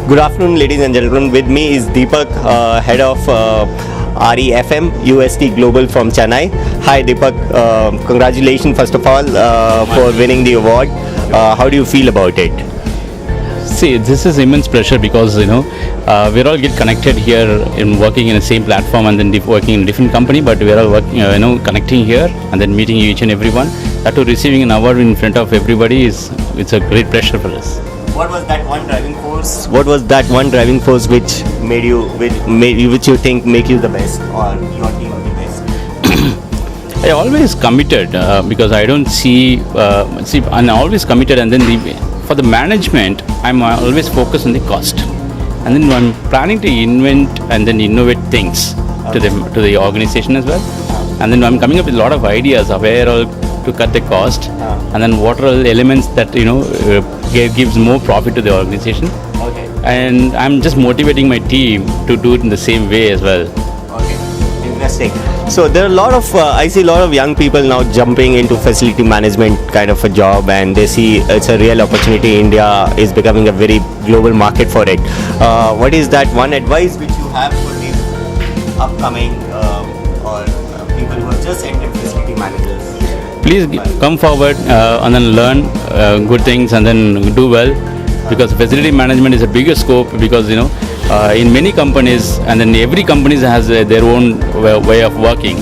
Good afternoon, ladies and gentlemen. With me is Deepak, head of REFM UST Global from Chennai. Hi, Deepak. Congratulations, first of all, for winning the award. How do you feel about it? See, this is immense pressure because we all get connected here in working in the same platform and then working in a different company, but we are all working, connecting here and then meeting each and everyone. That to receiving an award in front of everybody it's a great pressure for us. What was that one driving force? What was that one driving force which which you think make you the best or your team the best? I always committed because I don't see I'm always committed, and then for the management I'm always focused on the cost, and then I'm planning to invent and then innovate things to the organization as well, and then I'm coming up with a lot of ideas of where all to cut the cost, and then what are the elements that gives more profit to the organization. Okay. And I'm just motivating my team to do it in the same way as well. Okay, interesting. So there are a lot of I see a lot of young people now jumping into facility management kind of a job, and they see it's a real opportunity. India is becoming a very global market for it. What is that one advice which you have for the upcoming or people who are just entered facility managers? Please come forward and then learn good things and then do well, because facility management is a bigger scope, because in many companies, and then every company has their own way of working,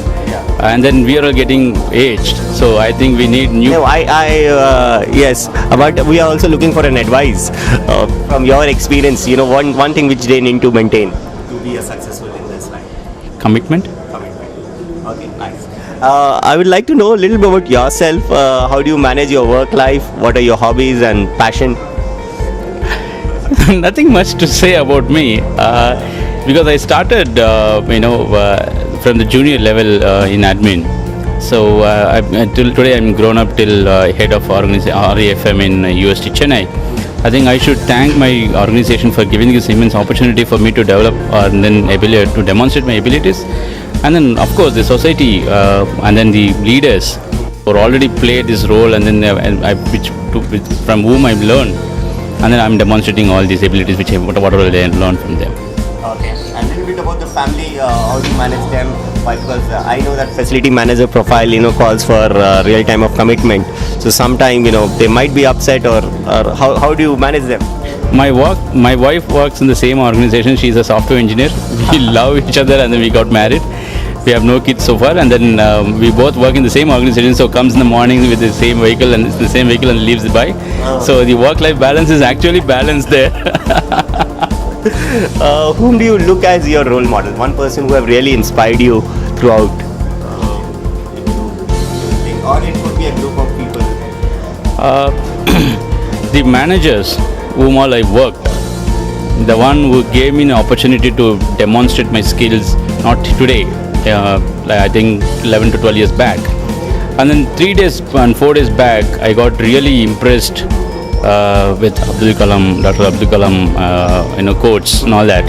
and then we are all getting aged, so I think we need new. No, yes, but we are also looking for an advice from your experience. One thing which they need to maintain to be a successful in this line. Commitment. Okay, nice. I would like to know a little bit about yourself. How do you manage your work life? What are your hobbies and passion? Nothing much to say about me, because I started from the junior level in admin. So till today I'm grown up till head of REFM in UST Chennai. I think I should thank my organization for giving this immense opportunity for me to develop and then ability to demonstrate my abilities. And then of course the society and then the leaders who already played this role, and then from whom I've learned, and then I'm demonstrating all these abilities whatever I learned from them. Okay, and a little bit about the family. How do you manage them? Because I know that facility manager profile calls for real time of commitment. So sometime they might be upset, or how do you manage them? My wife works in the same organization. She's a software engineer. We love each other, and then we got married. We have no kids so far, and then we both work in the same organization. So comes in the morning with the same vehicle, and it's the same vehicle, and leaves by. So the work-life balance is actually balanced there. Whom do you look as your role model? One person who have really inspired you throughout? Or it could be a group of people. The managers whom all I worked, the one who gave me an opportunity to demonstrate my skills, not today, I think 11 to 12 years back. And then 3 days and 4 days back, I got really impressed with Dr. Abdul Kalam, quotes and all that.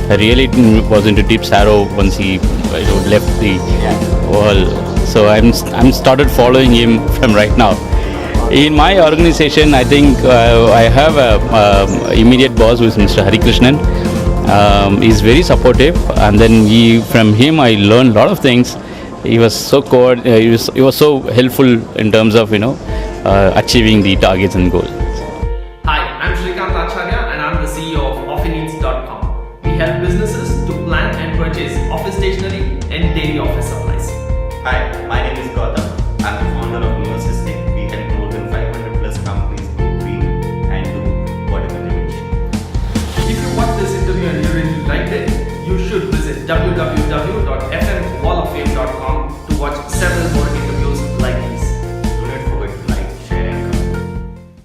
I really was into deep sorrow once he left the world. So I'm started following him from right now. In my organization, I think I have a immediate boss who is Mr. Hari Krishnan. He's very supportive, and then from him I learned a lot of things. He was so he was so helpful in terms of achieving the targets and goals. Hi, I'm Shrikant Acharya, and I'm the CEO of OfficeNeeds.com. We help businesses to plan and purchase office stationery and daily office supplies. Hi, my